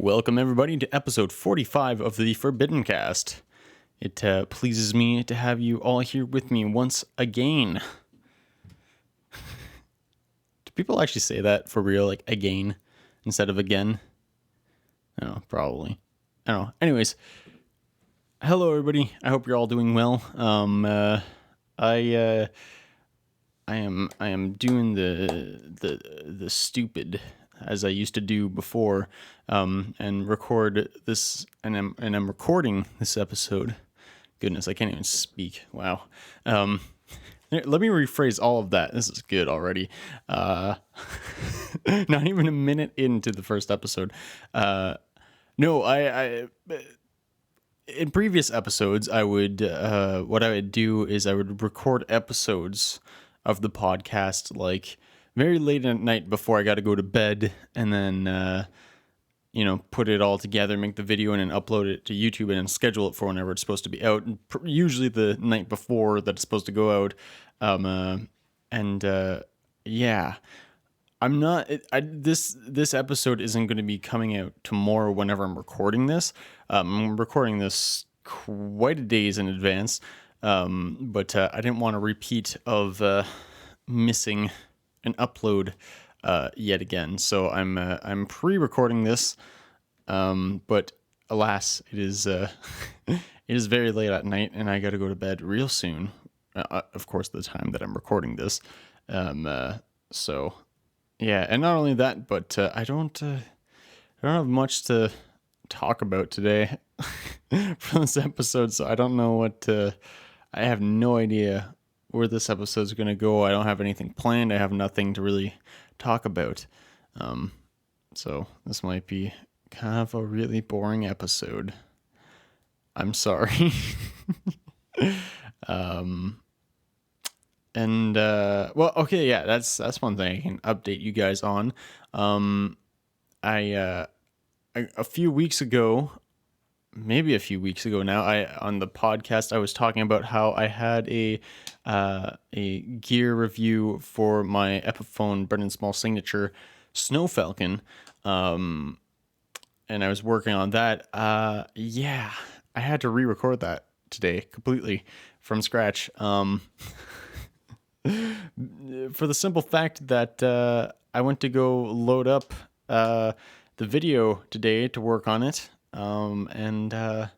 Welcome everybody to episode 45 of the ForbiddenCast. It pleases me to have you all here with me once again. Do people actually say that for real, like again, instead of again? I don't know, probably. I don't know. Anyways, hello everybody. I hope you're all doing well. I am doing the stupid as I used to do before, and record this, and I'm recording this episode. Goodness, I can't even speak. Wow. Let me rephrase all of that. This is good already. Not even a minute into the first episode. No, I in previous episodes, I would what I would do is I would record episodes of the podcast like very late at night before I got to go to bed, and then put it all together, make the video, and then upload it to YouTube, and then schedule it for whenever it's supposed to be out. And usually the night before that it's supposed to go out. Yeah. I'm not. This episode isn't going to be coming out tomorrow. Whenever I'm recording this, I'm recording this quite a days in advance. But I didn't want a repeat of missing an upload yet again. So I'm pre-recording this. But alas, it is it is very late at night, and I got to go to bed real soon. Of course, the time that I'm recording this. So. Yeah, and not only that, but I don't have much to talk about today for this episode, so I don't know I have no idea where this episode's going to go. I don't have anything planned. I have nothing to really talk about. So this might be kind of a really boring episode. I'm sorry. Okay, yeah, that's one thing I can update you guys on. A few weeks ago, maybe a few weeks ago now, on the podcast I was talking about how I had a gear review for my Epiphone Brendan Small Signature Snow Falcon, and I was working on that. Yeah, I had to re-record that today completely from scratch. For the simple fact that I went to go load up the video today to work on it, and I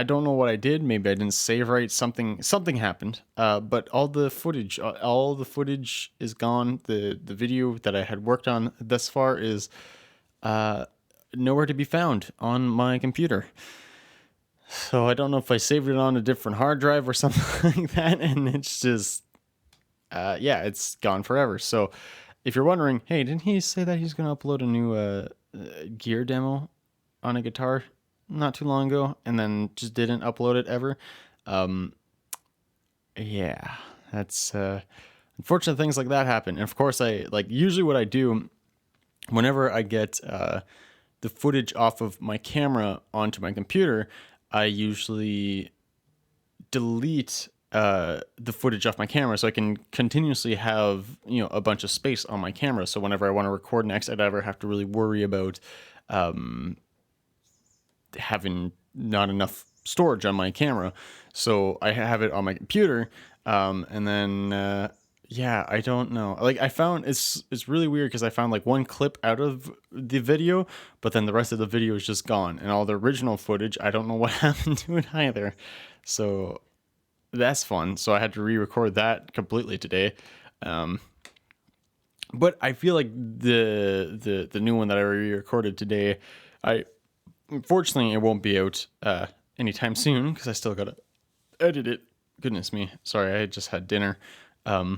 don't know what I did. Maybe I didn't save right. Something happened. But all the footage is gone. The video that I had worked on thus far is nowhere to be found on my computer. So I don't know if I saved it on a different hard drive or something like that, and it's just, it's gone forever. So if you're wondering, hey, didn't he say that he's going to upload a new gear demo on a guitar not too long ago, and then just didn't upload it ever? Yeah, that's unfortunate. Things like that happen. And of course, usually what I do whenever I get the footage off of my camera onto my computer, I usually delete the footage off my camera so I can continuously have, a bunch of space on my camera. So whenever I want to record next, I never have to really worry about having not enough storage on my camera. So I have it on my computer, and then I don't know. Like, I found it's really weird because I found like one clip out of the video, but then the rest of the video is just gone, and all the original footage, I don't know what happened to it either. So that's fun. So I had to re-record that completely today. But I feel like the new one that I re-recorded today, unfortunately it won't be out anytime soon because I still gotta edit it. Goodness me. Sorry, I just had dinner. I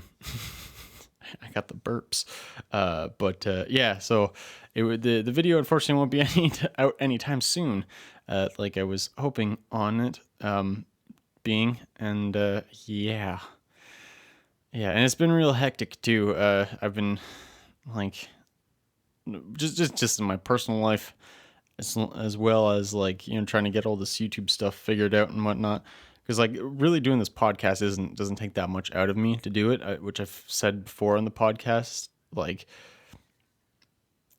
got the burps. So the video unfortunately won't be out anytime soon, like I was hoping on it being, and and it's been real hectic too. I've been like just in my personal life as well as trying to get all this YouTube stuff figured out and whatnot. Because really doing this podcast doesn't take that much out of me to do it, which I've said before on the podcast.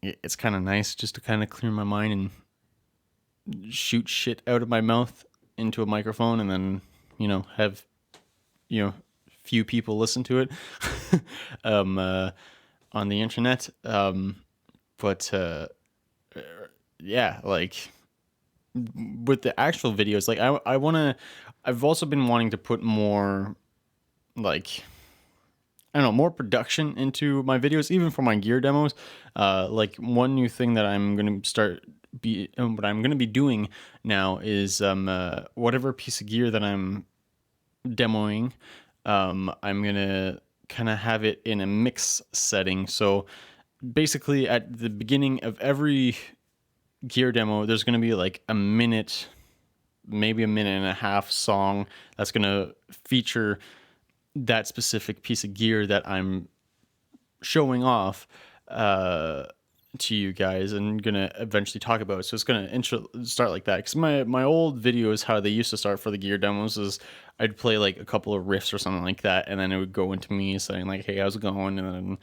it's kind of nice just to kind of clear my mind and shoot shit out of my mouth into a microphone, and then have few people listen to it on the internet. But yeah, like with the actual videos, like I've also been wanting to put more, like, I don't know, more production into my videos, even for my gear demos. Like one new thing that I'm gonna what I'm gonna be doing now is whatever piece of gear that I'm demoing, I'm gonna kind of have it in a mix setting. So basically, at the beginning of every gear demo, there's gonna be like a minute, maybe a minute and a half song that's gonna feature that specific piece of gear that I'm showing off to you guys and gonna eventually talk about it. So it's gonna start like that, because my old videos, how they used to start for the gear demos, is I'd play like a couple of riffs or something like that, and then it would go into me saying like, hey, how's it going? And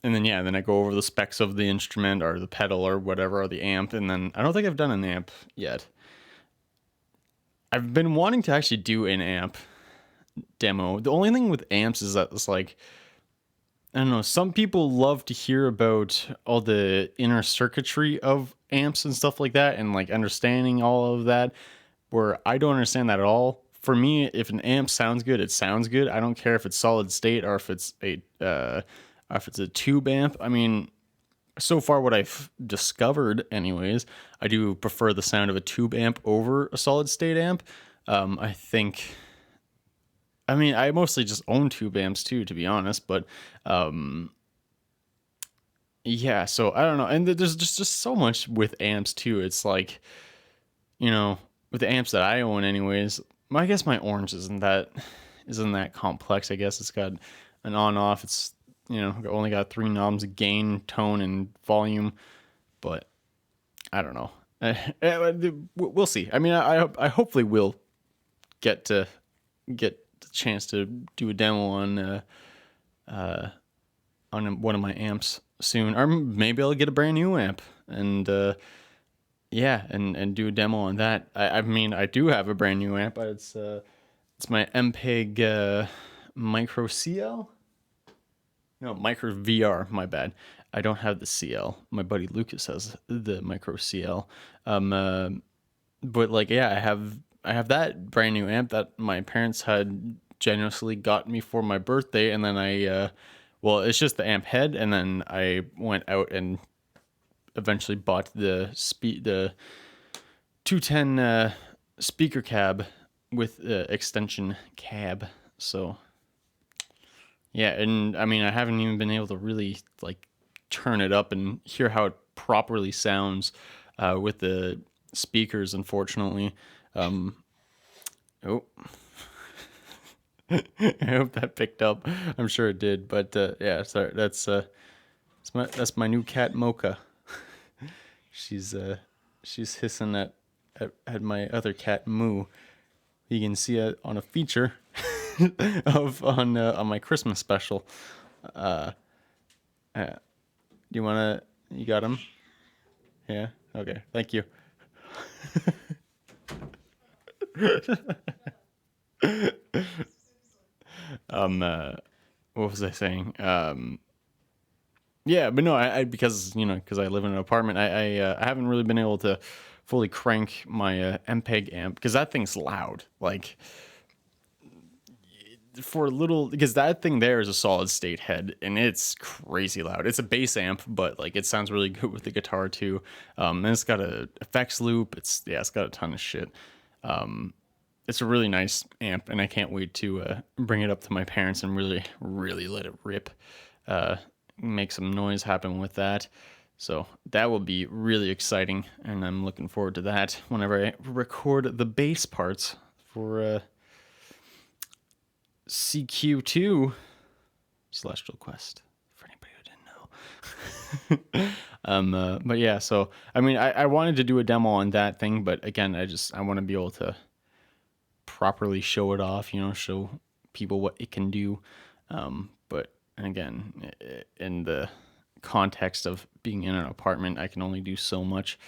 then I go over the specs of the instrument or the pedal or whatever, or the amp. And then I don't think I've done an amp yet. I've been wanting to actually do an amp demo. The only thing with amps is that it's like, I don't know, some people love to hear about all the inner circuitry of amps and stuff like that, and like understanding all of that, where I don't understand that at all. For me, if an amp sounds good, it sounds good. I don't care if it's solid state or if it's a tube amp. I mean, so far what I've discovered anyways, I do prefer the sound of a tube amp over a solid state amp. I mean, I mostly just own tube amps too, to be honest, but yeah, so I don't know. And there's just so much with amps too. It's like, with the amps that I own anyways, I guess my orange isn't that complex. I guess it's got an on off. It's, only got 3 knobs: gain, tone, and volume. But I don't know. We'll see. I mean, I hopefully will get the chance to do a demo on one of my amps soon, or maybe I'll get a brand new amp and yeah, and do a demo on that. I mean, I do have a brand new amp, but it's my MPEG Micro CL. No, Micro VR. My bad. I don't have the CL. My buddy Lucas has the Micro CL. But like, yeah, I have that brand new amp that my parents had generously got me for my birthday, and then well, it's just the amp head, and then I went out and eventually bought the 210 speaker cab with extension cab. So yeah, and I mean, I haven't even been able to really like turn it up and hear how it properly sounds with the speakers, unfortunately. Oh, I hope that picked up. I'm sure it did, but yeah, sorry. That's my new cat Mocha. She's hissing at my other cat Moo. You can see it on a feature on my Christmas special. You got him? Yeah. Okay. Thank you. What was I saying? Yeah, but no, I because I live in an apartment, I haven't really been able to fully crank my MPEG amp, because that thing's loud. Like, for a little, because that thing there is a solid state head, and it's crazy loud. It's a bass amp, but like it sounds really good with the guitar too. And it's got a effects loop. It's got a ton of shit. It's a really nice amp, and I can't wait to bring it up to my parents and really, really let it rip. Make some noise happen with that. So that will be really exciting, and I'm looking forward to that whenever I record the bass parts for CQ2 Celestial Quest, for anybody who didn't know. But yeah, so I mean, I wanted to do a demo on that thing, but again, I want to be able to properly show it off, show people what it can do. But again, in the context of being in an apartment, I can only do so much.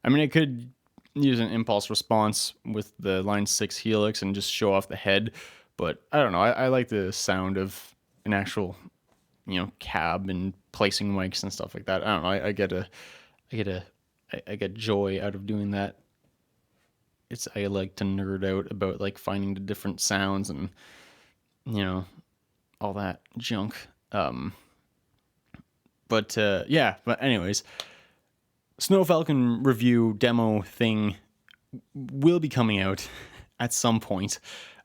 I mean, I could use an impulse response with the Line 6 Helix and just show off the head, but I don't know. I like the sound of an actual, cab and placing mics and stuff like that. I don't know. I get joy out of doing that. I like to nerd out about like finding the different sounds and, all that junk. But anyways, Snow Falcon review demo thing will be coming out at some point.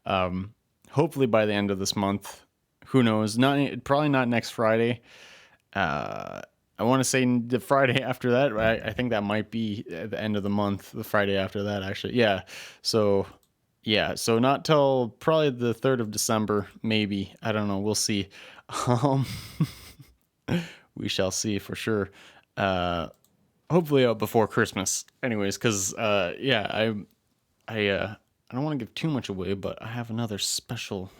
Hopefully by the end of this month. Who knows? Probably not next Friday. I want to say the Friday after that. I think that might be at the end of the month. The Friday after that, actually. Yeah. So not till probably the 3rd of December, maybe. I don't know. We'll see. We shall see for sure. Hopefully out before Christmas. Anyways, because I don't want to give too much away, but I have another special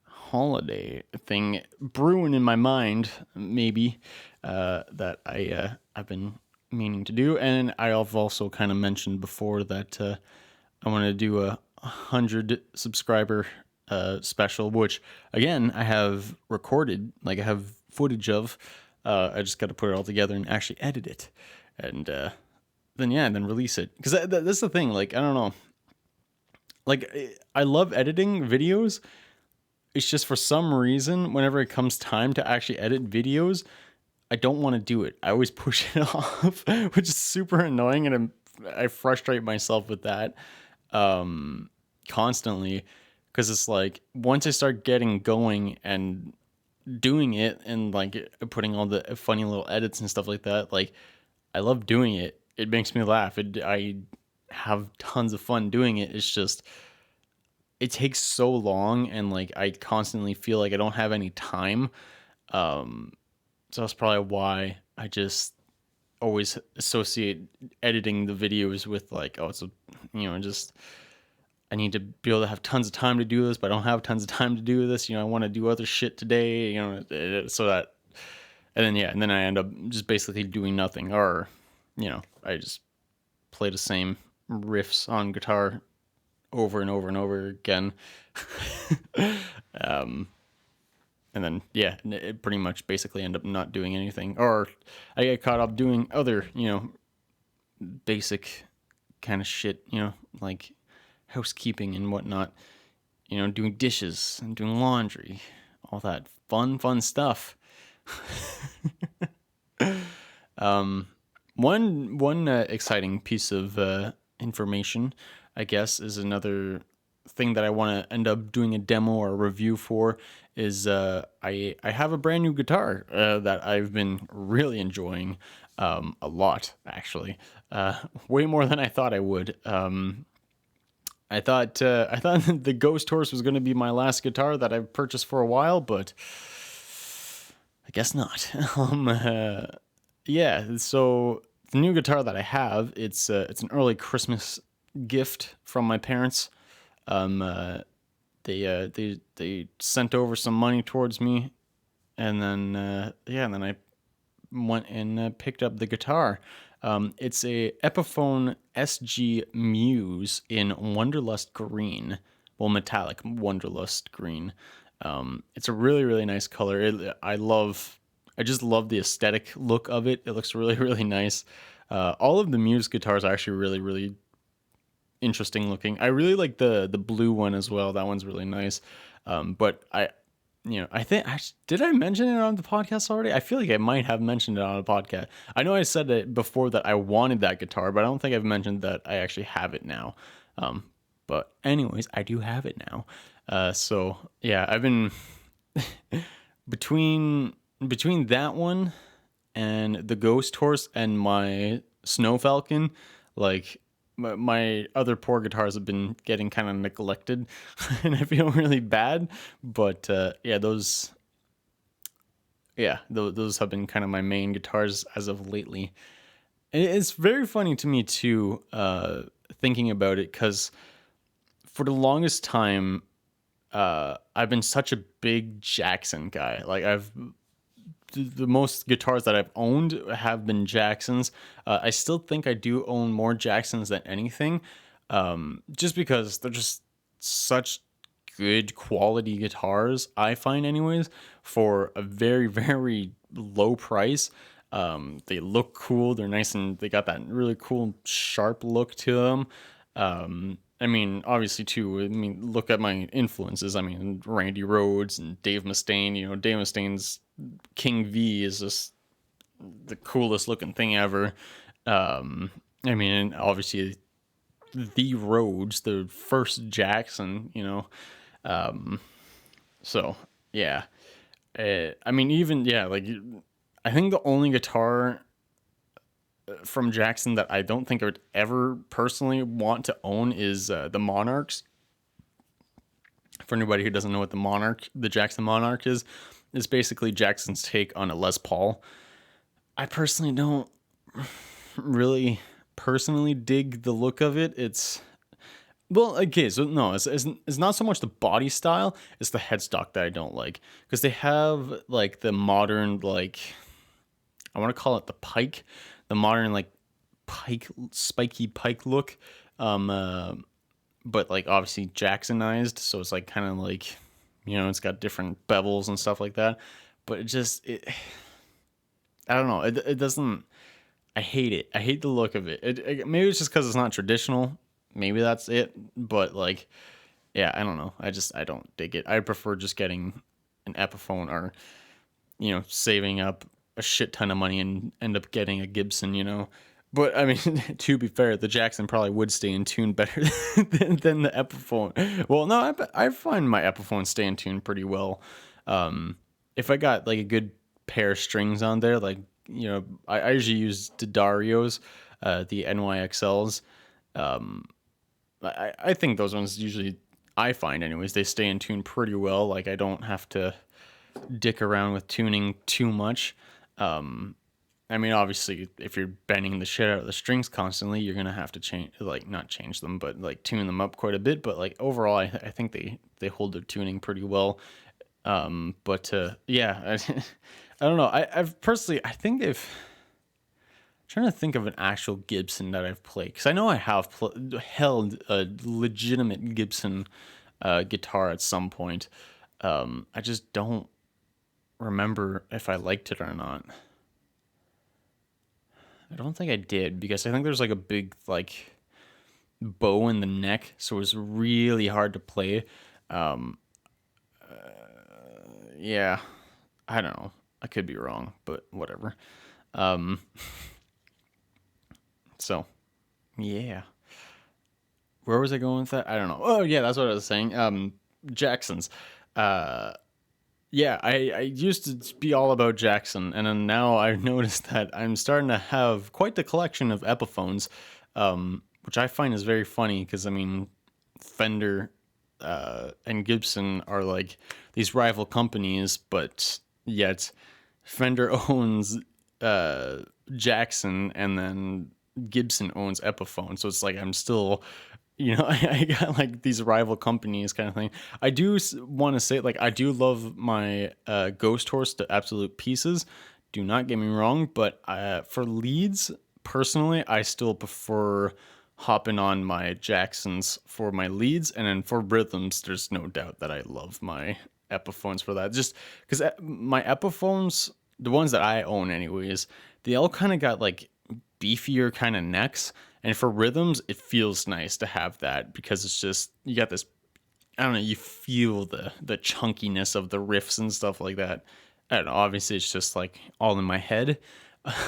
holiday thing brewing in my mind, maybe, that I've been meaning to do. And I've also kind of mentioned before that I want to do a 100 subscriber special, which again I have recorded, like I have footage of. I just got to put it all together and actually edit it, and then release it. Because that's the thing. Like, I don't know. Like, I love editing videos. It's just for some reason, whenever it comes time to actually edit videos, I don't want to do it. I always push it off, which is super annoying, and I frustrate myself with that constantly. Because it's like, once I start getting going and doing it and like putting all the funny little edits and stuff like that, like, I love doing it. It makes me laugh. I have tons of fun doing it. It's just, it takes so long, and like I constantly feel like I don't have any time. So that's probably why I just always associate editing the videos with like, oh, it's just, I need to be able to have tons of time to do this, but I don't have tons of time to do this. I want to do other shit today, so that, and then I end up just basically doing nothing, or, I just play the same riffs on guitar over and over and over again. And then, it pretty much basically end up not doing anything, or I get caught up doing other, basic kind of shit, like housekeeping and whatnot, doing dishes and doing laundry, all that fun stuff. One exciting piece of information, I guess, is another thing that I want to end up doing a demo or a review for, is I have a brand new guitar that I've been really enjoying a lot, actually, way more than I thought I would. I thought the Ghost Horse was going to be my last guitar that I've purchased for a while, but I guess not. So the new guitar that I have, it's an early Christmas gift from my parents. They sent over some money towards me, and then I went and picked up the guitar. It's a Epiphone SG Muse in Wonderlust Green, well, metallic Wonderlust Green. It's a really, really nice color. I just love the aesthetic look of it. It looks really, really nice. All of the Muse guitars are actually really, really interesting looking. I really like the blue one as well. That one's really nice. But I think, did I mention it on the podcast already? I feel like I might have mentioned it on a podcast. I know I said it before that I wanted that guitar, but I don't think I've mentioned that I actually have it now. But anyways, I do have it now. So yeah, I've been between that one and the Ghost Horse and my Snow Falcon, like, my other poor guitars have been getting kind of neglected, and I feel really bad. But those have been kind of my main guitars as of lately. And it's very funny to me too, thinking about it, because for the longest time, I've been such a big Jackson guy. Like the most guitars that I've owned have been Jacksons. I still think I do own more Jacksons than anything, just because they're just such good quality guitars, I find anyways, for a very, very low price. They look cool. They're nice and they got that really cool sharp look to them. I mean, obviously too. I mean, look at my influences. I mean, Randy Rhoads and Dave Mustaine. You know, Dave Mustaine's King V is just the coolest looking thing ever. I mean, obviously the Rhodes, the first Jackson. You know, so yeah. I mean, even yeah, like I think the only guitar from Jackson that I don't think I would ever personally want to own is the Monarchs. For anybody who doesn't know what the Jackson Monarch is, it's basically Jackson's take on a Les Paul. I personally don't really personally dig the look of it. It's well, okay, so no, it's not so much the body style, it's the headstock that I don't like. Because they have like the modern, like, I want to call it the modern, like, spiky pike look. But like obviously Jacksonized, so it's like kind of like, it's got different bevels and stuff like that. But I don't know, it doesn't. I hate it. I hate the look of it. Maybe it's just because it's not traditional. Maybe that's it. But like, yeah, I don't know. I don't dig it. I prefer just getting an Epiphone or saving up a shit ton of money and end up getting a Gibson. But I mean, to be fair, the Jackson probably would stay in tune better than the Epiphone. Well, no, I find my Epiphone stay in tune pretty well. If I got like a good pair of strings on there, like I usually use the Darios, the NYXLs. I think those ones usually, I find anyways, they stay in tune pretty well. Like I don't have to dick around with tuning too much. I mean, obviously, if you're bending the shit out of the strings constantly, you're gonna have to change, like not change them, but like tune them up quite a bit. But like overall, I think they hold their tuning pretty well. But yeah, I don't know. I've personally, I think they've. Trying to think of an actual Gibson that I've played, because I know I have held a legitimate Gibson guitar at some point. I just don't remember if I liked it or not. I don't think I did, because I think there's like a big like bow in the neck, so it was really hard to play. Yeah, I don't know. I could be wrong, but whatever. So yeah, where was I going with that? I don't know. Oh yeah, that's what I was saying. Jackson's. Yeah, I used to be all about Jackson, and then now I've noticed that I'm starting to have quite the collection of Epiphones, which I find is very funny because, I mean, Fender and Gibson are like these rival companies, but yet Fender owns Jackson, and then Gibson owns Epiphone. So it's like I'm still, I got like these rival companies kind of thing. I do want to say, like, I do love my Ghost Horse to absolute pieces. Do not get me wrong, but for leads, personally, I still prefer hopping on my Jacksons for my leads, and then for rhythms, there's no doubt that I love my Epiphones for that. Just because my Epiphones, the ones that I own anyways, they all kind of got like beefier kind of necks, and for rhythms it feels nice to have that, because it's just, you got this, I don't know, you feel the chunkiness of the riffs and stuff like that. I don't know, obviously it's just like all in my head.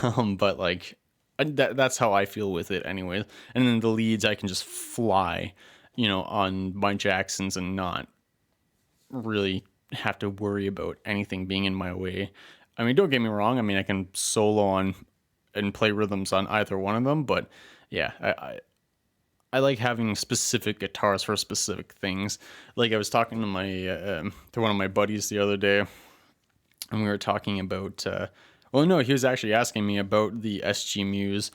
But like that's how I feel with it anyways. And then the leads, I can just fly on my Jacksons and not really have to worry about anything being in my way. I mean, don't get me wrong, I mean, I can solo on and play rhythms on either one of them, but yeah, I like having specific guitars for specific things. Like I was talking to my to one of my buddies the other day, and we were talking about well, no, he was actually asking me about the SG Muse,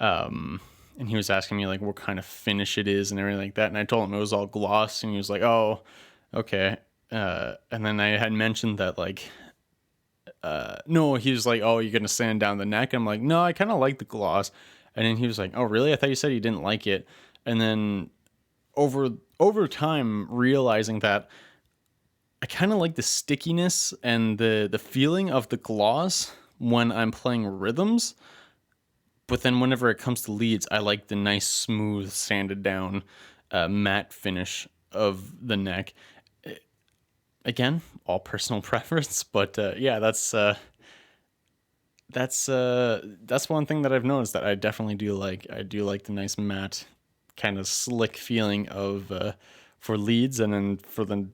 and he was asking me like what kind of finish it is and everything like that, and I told him it was all gloss, and he was like, oh, okay. And then I had mentioned that like, no, he was like, oh, you're gonna sand down the neck. I'm like, no, I kind of like the gloss. And then he was like, oh, really? I thought you said you didn't like it. And then over over time, realizing that I kind of like the stickiness and the feeling of the gloss when I'm playing rhythms. But then whenever it comes to leads, I like the nice, smooth, sanded down, matte finish of the neck. Again, all personal preference, but yeah, that's one thing that I've noticed that I definitely do like. I do like the nice matte, kind of slick feeling of for leads, and then for the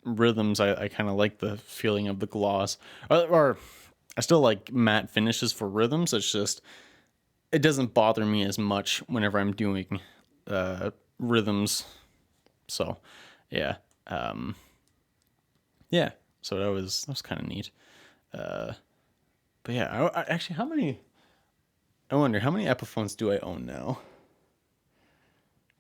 rhythms, I kind of like the feeling of the gloss. Or I still like matte finishes for rhythms. It's just it doesn't bother me as much whenever I'm doing rhythms. So yeah, yeah. So that was kind of neat. But yeah, I actually, how many? I wonder how many Epiphones do I own now?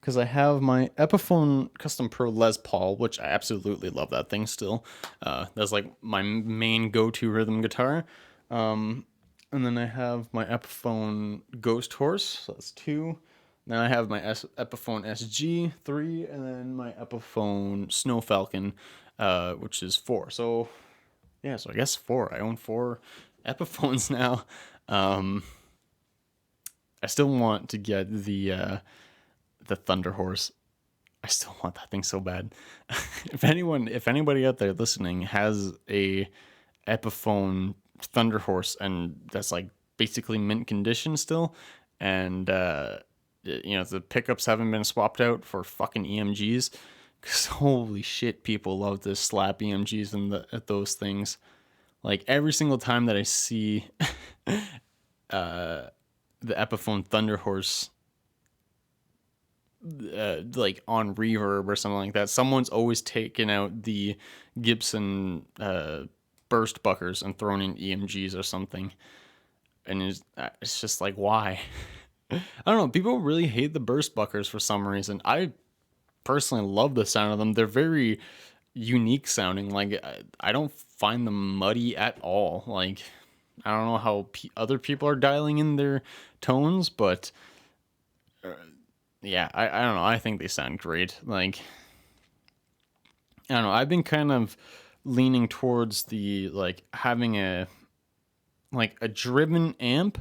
Because I have my Epiphone Custom Pro Les Paul, which I absolutely love that thing still. That's like my main go-to rhythm guitar. And then I have my Epiphone Ghost Horse, so that's 2. Then I have my Epiphone SG, 3, and then my Epiphone Snow Falcon, which is 4. So yeah, so I guess 4. I own 4 Epiphones now. I still want to get the Thunder Horse. I still want that thing so bad. If anybody out there listening has a Epiphone Thunder Horse and that's like basically mint condition still, and the pickups haven't been swapped out for fucking EMGs, because holy shit, people love to slap EMGs at those things. Like every single time that I see the Epiphone Thunder Horse like on reverb or something like that, someone's always taken out the Gibson burst buckers and thrown in EMGs or something, and it's just like, why? I don't know, people really hate the burst buckers for some reason. I personally love the sound of them. They're very unique sounding. Like I don't find them muddy at all. Like I don't know how other people are dialing in their tones, but yeah, I don't know. I think they sound great. Like I don't know. I've been kind of leaning towards the like having a driven amp,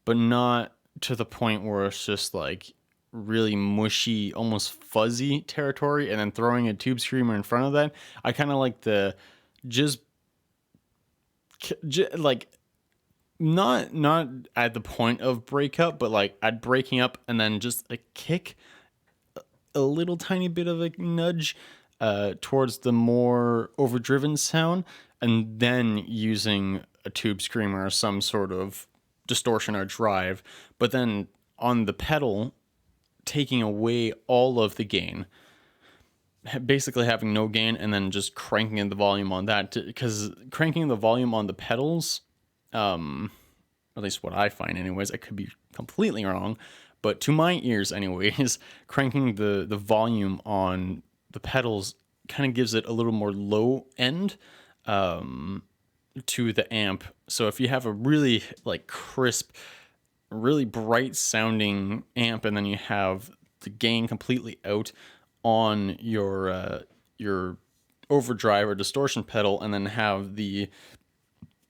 but not to the point where it's just like really mushy, almost fuzzy territory, and then throwing a tube screamer in front of that. I kind of like the just like not at the point of breakup, but like at breaking up and then just a kick, a little tiny bit of a nudge towards the more overdriven sound, and then using a tube screamer or some sort of distortion or drive, but then on the pedal, taking away all of the gain, basically having no gain, and then just cranking in the volume on that, because cranking the volume on the pedals, at least what I find anyways, I could be completely wrong, but to my ears anyways, cranking the volume on the pedals kind of gives it a little more low end to the amp. So if you have a really like crisp, really bright sounding amp, and then you have the gain completely out on your overdrive or distortion pedal, and then have the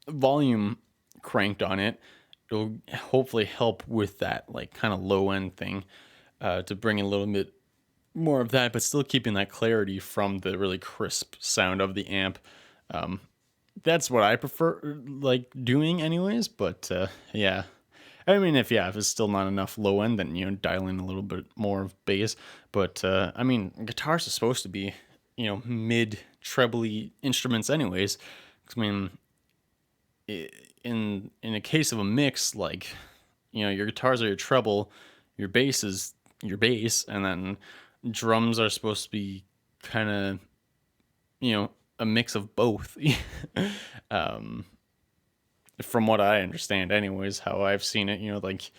volume cranked on it, it'll hopefully help with that like kind of low end thing, to bring a little bit more of that, but still keeping that clarity from the really crisp sound of the amp. That's what I prefer like doing anyways, but yeah. I mean, if it's still not enough low end, then dial in a little bit more of bass. But I mean, guitars are supposed to be mid trebly instruments anyways. 'Cause, I mean, in a case of a mix, like your guitars are your treble, your bass is your bass, and then drums are supposed to be kind of a mix of both. From what I understand anyways, how I've seen it, like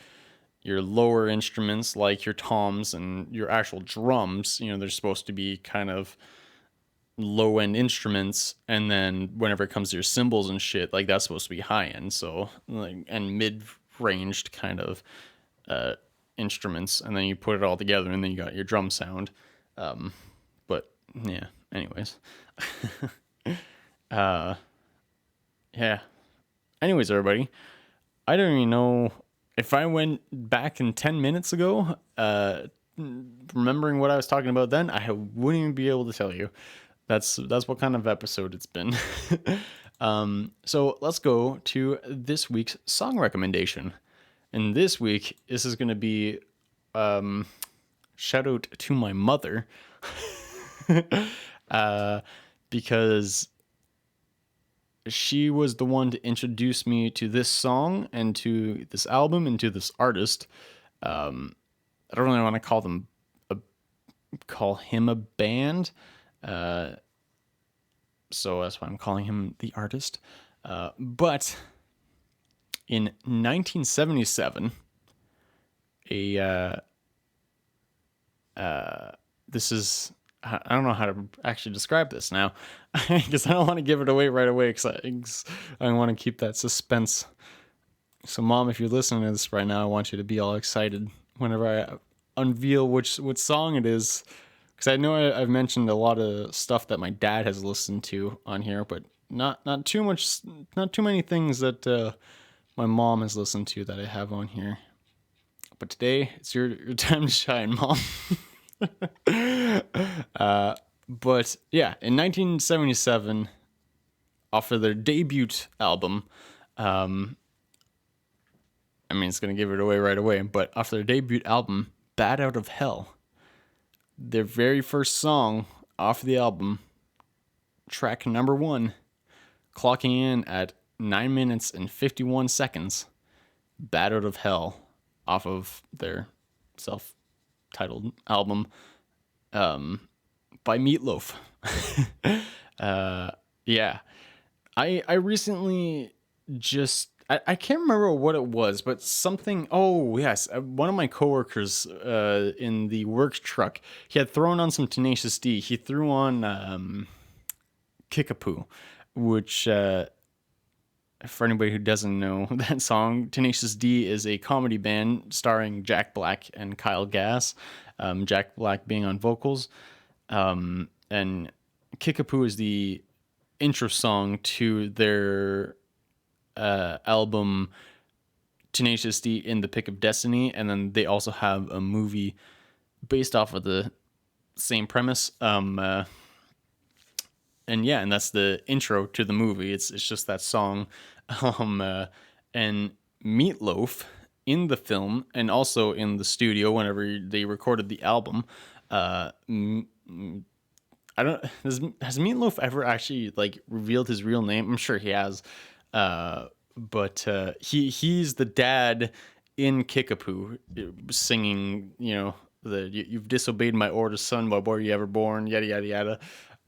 your lower instruments like your toms and your actual drums, they're supposed to be kind of low end instruments, and then whenever it comes to your cymbals and shit, like that's supposed to be high end. So like, and mid ranged kind of instruments, and then you put it all together, and then you got your drum sound. But yeah, anyways, yeah. Anyways, everybody, I don't even know if I went back in 10 minutes ago, remembering what I was talking about then, I wouldn't even be able to tell you. That's what kind of episode it's been. So let's go to this week's song recommendation. And this week, this is going to be shout out to my mother, because she was the one to introduce me to this song and to this album and to this artist. I don't really want to call him a band, so that's why I'm calling him the artist. But in 1977, this is, I don't know how to actually describe this now, because I don't want to give it away right away, because I want to keep that suspense. So, Mom, if you're listening to this right now, I want you to be all excited whenever I unveil which song it is, because I know I've mentioned a lot of stuff that my dad has listened to on here, but not too many things that my mom has listened to that I have on here. But today, it's your time to shine, Mom. But yeah, in 1977, off of their debut album, I mean, it's going to give it away right away, but off their debut album, Bad Out of Hell, their very first song off the album, track number 1, clocking in at 9 minutes and 51 seconds, Bad Out of Hell, off of their self-titled album, by Meatloaf. Yeah. I recently just, I can't remember what it was, but something, oh yes, one of my coworkers in the work truck, he had thrown on some Tenacious D. He threw on Kickapoo, which, for anybody who doesn't know that song, Tenacious D is a comedy band starring Jack Black and Kyle Gass, Jack Black being on vocals, and Kickapoo is the intro song to their album Tenacious D in the Pick of Destiny, and then they also have a movie based off of the same premise. And that's the intro to the movie. It's just that song. And Meatloaf in the film and also in the studio whenever they recorded the album. I don't. Has Meatloaf ever actually like revealed his real name? I'm sure he has. But he's the dad in Kickapoo, singing, you've disobeyed my orders, son. Why were you ever born? Yada yada yada.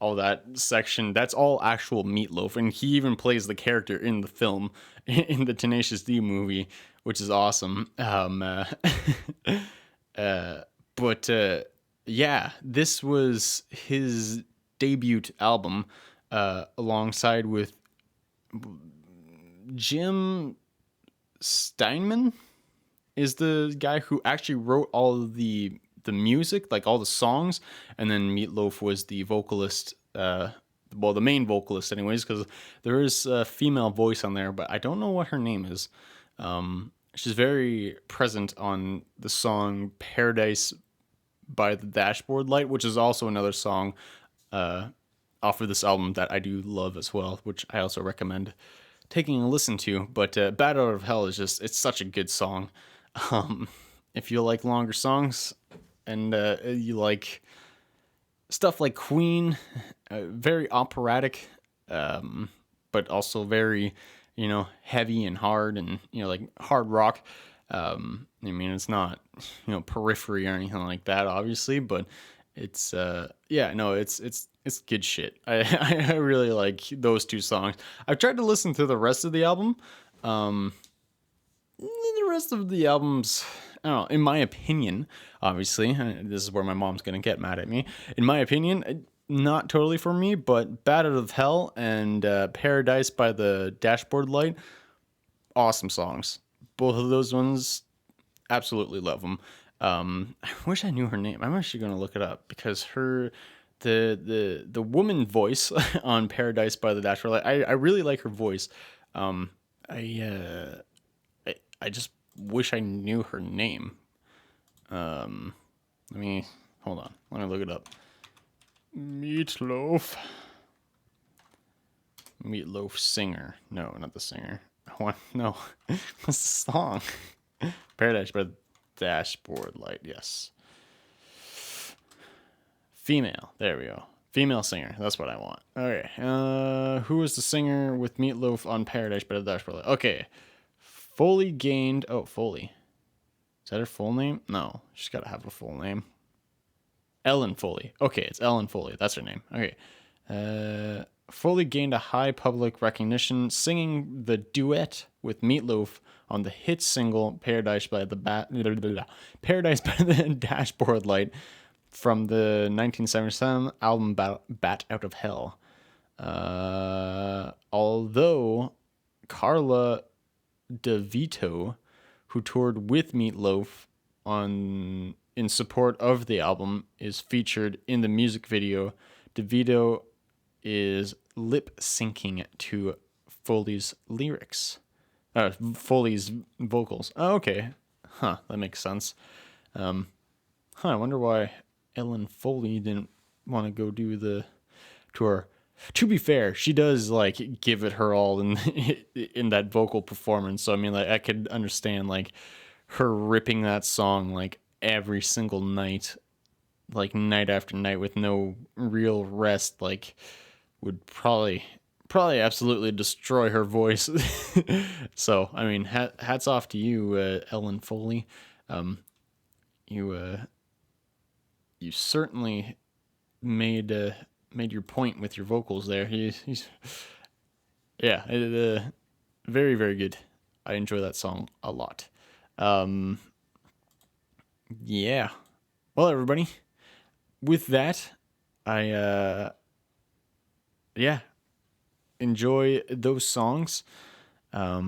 All that section. That's all actual Meatloaf, and he even plays the character in the film, in the Tenacious D movie, which is awesome. But yeah, this was his debut album, alongside with Jim Steinman is the guy who actually wrote all of the music, like all the songs, and then Meatloaf was the vocalist, the main vocalist anyways, because there is a female voice on there, but I don't know what her name is. She's very present on the song Paradise by the Dashboard Light, which is also another song off of this album that I do love as well, which I also recommend taking a listen to. But Bad Out of Hell is just, it's such a good song. If you like longer songs and you like stuff like Queen, very operatic, but also very, heavy and hard, and, like hard rock. I mean, it's not, Periphery or anything like that, obviously, but it's, it's good shit. I really like those two songs. I've tried to listen to the rest of the album. The rest of the albums, I don't know, in my opinion, obviously, this is where my mom's going to get mad at me. In my opinion, not totally for me, but Bat Out of Hell and Paradise by the Dashboard Light, awesome songs. Both of those ones, absolutely love them. I wish I knew her name. I'm actually going to look it up because the woman voice on Paradise by the Dashboard Light, I really like her voice. Um, I just wish I knew her name. Let me hold on. Let me look it up. Meatloaf. Meatloaf singer. No, not the singer. What? No. What's the song? Paradise by the Dashboard Light. Yes. Female. There we go. Female singer. That's what I want. Okay. Who is the singer with Meatloaf on Paradise by the Dashboard Light? Okay. Foley gained. Oh, Foley. Is that her full name? No. She's got to have a full name. Ellen Foley. Okay, it's Ellen Foley. That's her name. Okay. Foley gained a high public recognition singing the duet with Meatloaf on the hit single Paradise by the Dashboard Light from the 1977 album Bat Out of Hell. Although Carla DeVito, who toured with Meatloaf in support of the album, is featured in the music video. DeVito is lip syncing to Foley's lyrics. Foley's vocals. Oh, okay. Huh, that makes sense. I wonder why Ellen Foley didn't want to go do the tour. To be fair, she does like give it her all in in that vocal performance. So I mean, like I could understand like her ripping that song like every single night, like night after night with no real rest, like would probably absolutely destroy her voice. So I mean, hats off to you, Ellen Foley. You you certainly made your point with your vocals there. He's yeah, very very good. I enjoy that song a lot. Yeah. Well, everybody, with that, I yeah, enjoy those songs. Tell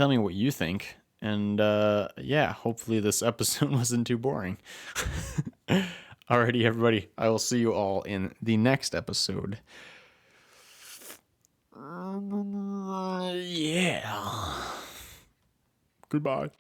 me what you think, and yeah, hopefully this episode wasn't too boring. Alrighty, everybody, I will see you all in the next episode. Yeah. Goodbye.